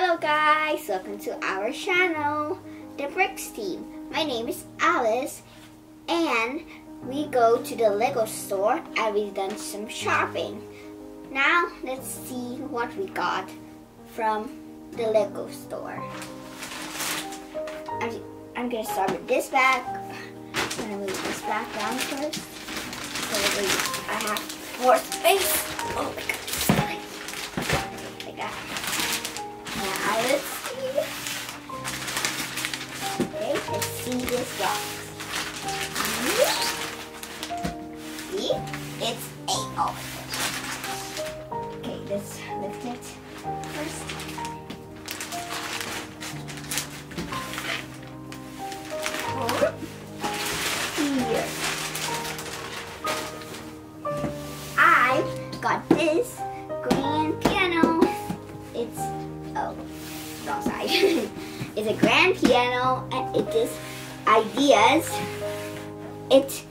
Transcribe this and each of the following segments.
Hello guys, welcome to our channel, the brickz team. My name is Alice and we go to the Lego store and we've done some shopping. Now let's see what we got from the Lego store. I'm gonna start with this bag. I'm gonna move this bag down first. So I have more space. Oh my goodness. Like that. Now let's see. Okay, let's see this box. See? It's 8 of it. Okay, let's lift it first. Here. I got this grand piano. It's wrong side. It's a grand piano and it is ideas. It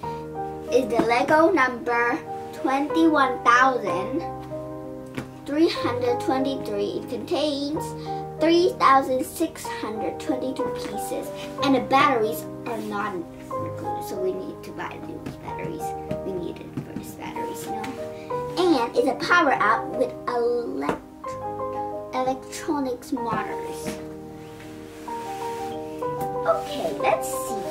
is the Lego number 21,323. It contains 3,622 pieces and the batteries are not included, so we need to buy new batteries. We need it first batteries, you know. And it's a power up with electronics motors. Okay, let's see.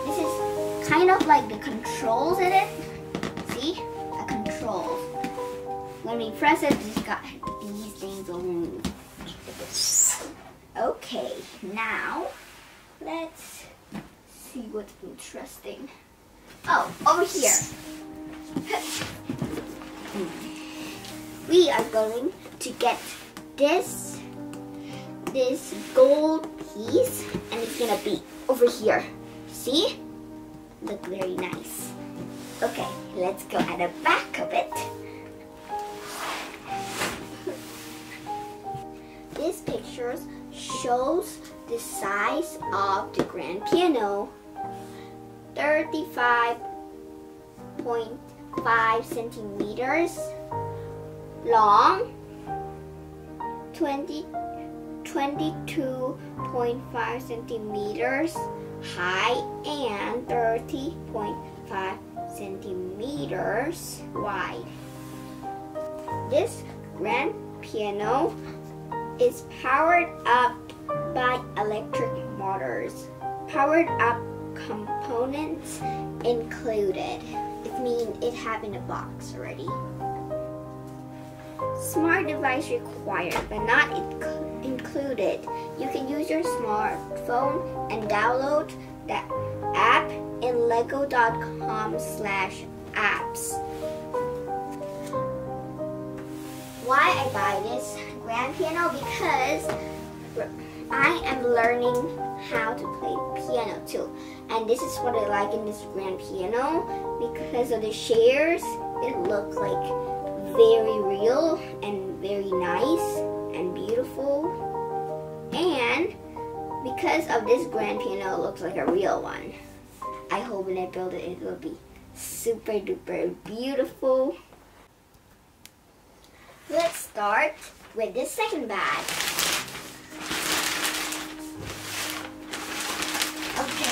This is kind of like the controls in it. See? The controls. When we press it, it's got these things will move. Okay, now let's see what's interesting. Oh, over here. We are going to get this gold piece and it's gonna be over here. See? Look very nice. Okay, let's go at the back of it. This picture shows the size of the grand piano. 35.5 centimeters long, 22.5 centimeters high, and 30.5 centimeters wide. This grand piano is powered up by electric motors. Powered up components included. It means it have in a box already. Smart device required but not included. You can use your smartphone and download the app in lego.com/apps. Why I buy this grand piano? Because I am learning how to play piano too. And this is what I like in this grand piano. Because of the shares, it looks like very real and very nice and beautiful. And because of this grand piano, it looks like a real one. I hope when I build it, it will be super duper beautiful. Let's start with this second bag. Okay.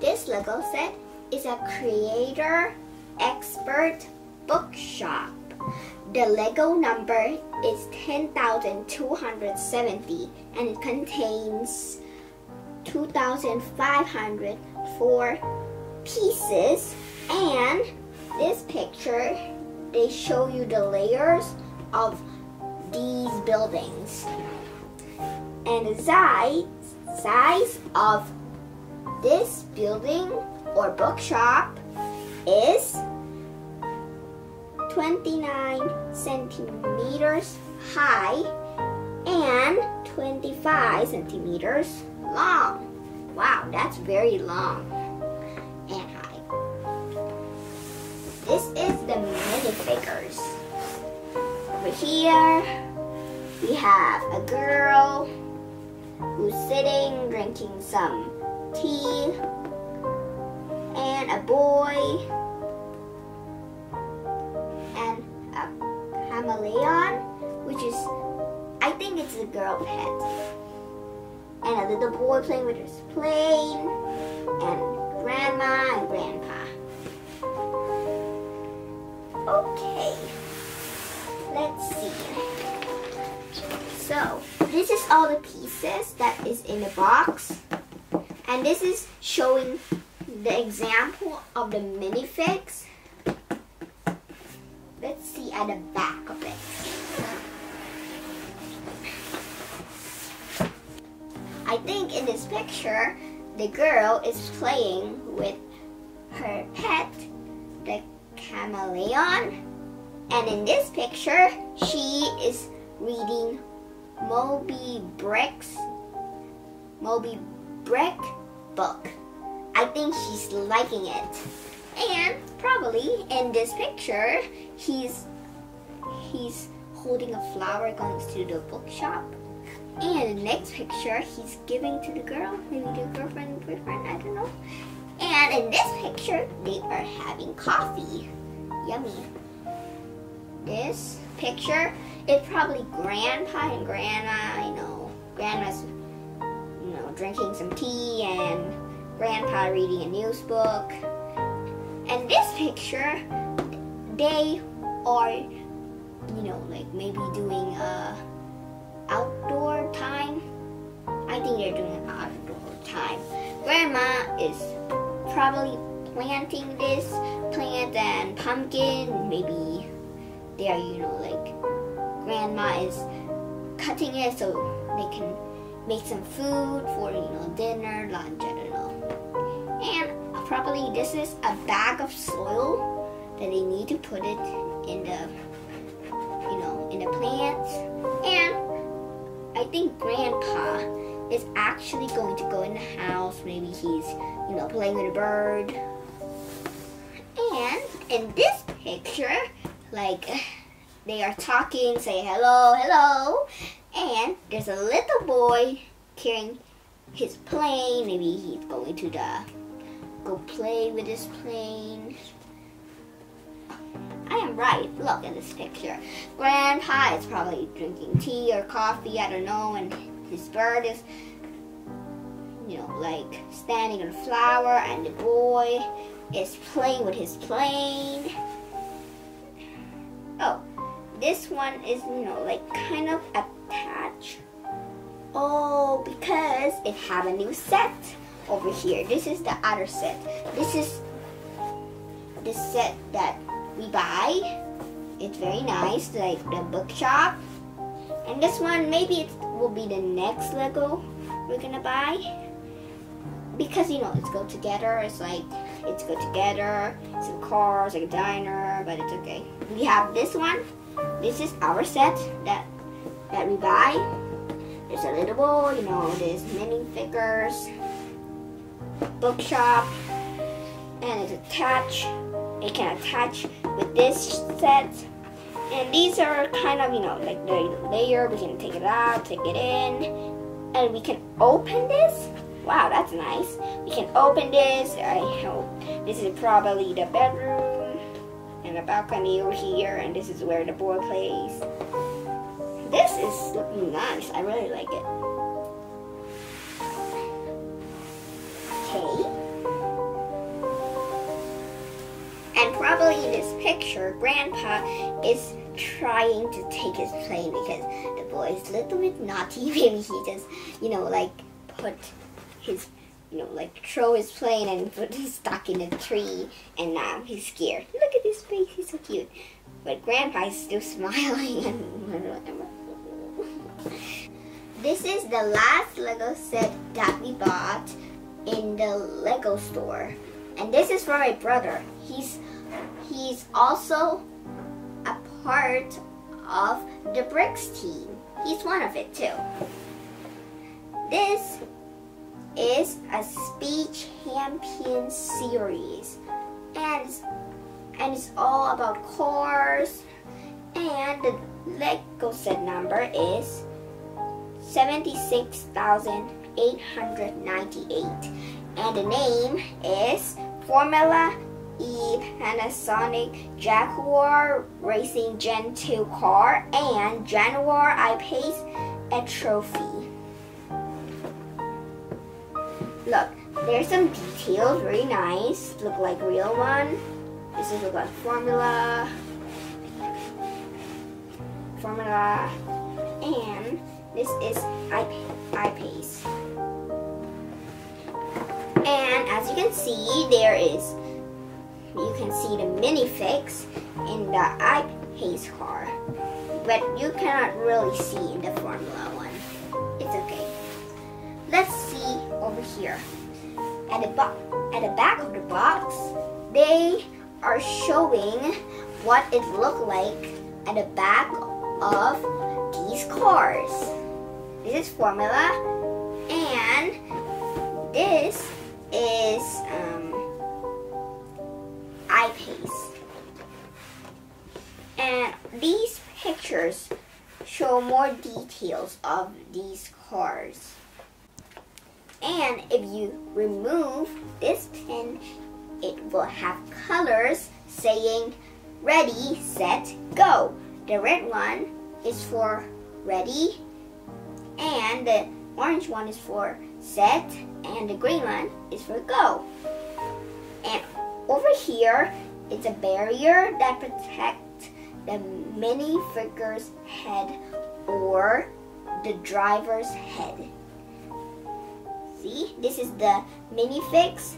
This Lego set is a creator expert bookshop. The Lego number is 10,270 and it contains 2,504 pieces. And this picture, they show you the layers of these buildings. And the size of this building or bookshop is 29 centimeters high and 25 centimeters long. Wow, that's very long and high. This is the minifigures. Over here, we have a girl who's sitting drinking some tea, and a boy, and a chameleon, which is, I think it's a girl pet, and a little boy playing with his plane, and grandma and grandpa. Okay, let's see. So, this is all the pieces that is in the box. And this is showing the example of the minifigs. Let's see at the back of it. I think in this picture, the girl is playing with her pet, the chameleon. And in this picture, she is reading Moby Brick's Brick book. I think she's liking it. And probably in this picture, he's holding a flower going to the bookshop. And in the next picture, he's giving to the girl, maybe the girlfriend, boyfriend, I don't know. And in this picture, they are having coffee. Yummy. This picture is probably grandpa and grandma, grandma's, drinking some tea and grandpa reading a news book. And this picture, they are, like maybe doing outdoor time. I think they're doing an outdoor time. Grandma is probably planting this plant and pumpkin. Maybe they are, grandma is cutting it so they can make some food for, dinner, lunch, I don't know. And probably this is a bag of soil that they need to put it in the, in the plants. And I think grandpa is actually going to go in the house. Maybe he's, playing with a bird. And in this picture, they are talking, say hello, hello. And there's a little boy carrying his plane. Maybe he's going to go play with his plane. I am right. Look at this picture. Grandpa is probably drinking tea or coffee, I don't know, and his bird is, standing on a flower, and the boy is playing with his plane. Oh, this one is, kind of attached. Oh, because it have a new set over here. This is the other set. This is the set that we buy. It's very nice, like the bookshop. And this one, maybe it will be the next Lego we're gonna buy. Because, it's go together. It's go together. It's in cars, like a diner, but it's okay. We have this one. This is our set that we buy. There's a little boy, there's many figures. Bookshop. And it's attached. It can attach with this set. And these are kind of, like the layer. We can take it out, take it in. And we can open this. Wow, that's nice. We can open this. I hope this is probably the bedroom. And the balcony over here. And this is where the boy plays. This is looking nice. I really like it. Okay. And probably in this picture, Grandpa is trying to take his plane because the boy is a little bit naughty. Maybe he just, put his, throw his plane and put it stuck in a tree, and now he's scared. Look at his face, he's so cute. But Grandpa is still smiling. This is the last Lego set that we bought in the Lego store. And this is for my brother. He's also a part of the brickz team. He's one of it too. This is a speech champion series, and it's all about cars. And the Lego set number is 76,898. And the name is Formula E Panasonic Jaguar Racing Gen 2 car and Jaguar I-Pace a trophy. Look, there's some details, very nice. Look like real one. This is about Formula, and this is I-Pace. And as you can see, you can see the minifix in the I-Pace car, but you cannot really see in the Formula one. It's okay. Let's see over here. At the back of the box, they are showing what it looked like at the back of these cars. This is Formula, and this is I-Pace. And these pictures show more details of these cars. And if you remove this pin, it will have colors saying ready, set, go. The red one is for ready, and the orange one is for set, and the green one is for go. And over here, it's a barrier that protects the minifigure's head or the driver's head. See, this is the minifix.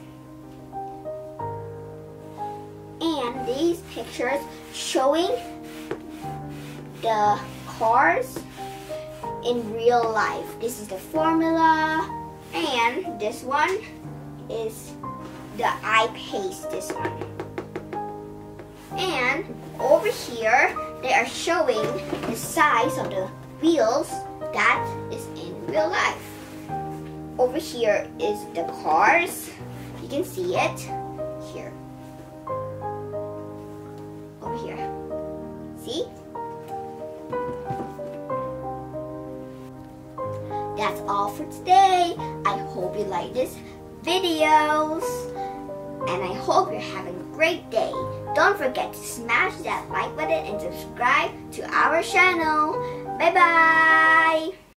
And these pictures showing the cars in real life. This is the Formula, and this one is the I-Pace, this one. And over here, they are showing the size of the wheels that is in real life. Over here is the cars. You can see it here. Over here. See? That's all for today. I hope you like this videos, and I hope you're having a great day. Don't forget to smash that like button and subscribe to our channel. Bye bye.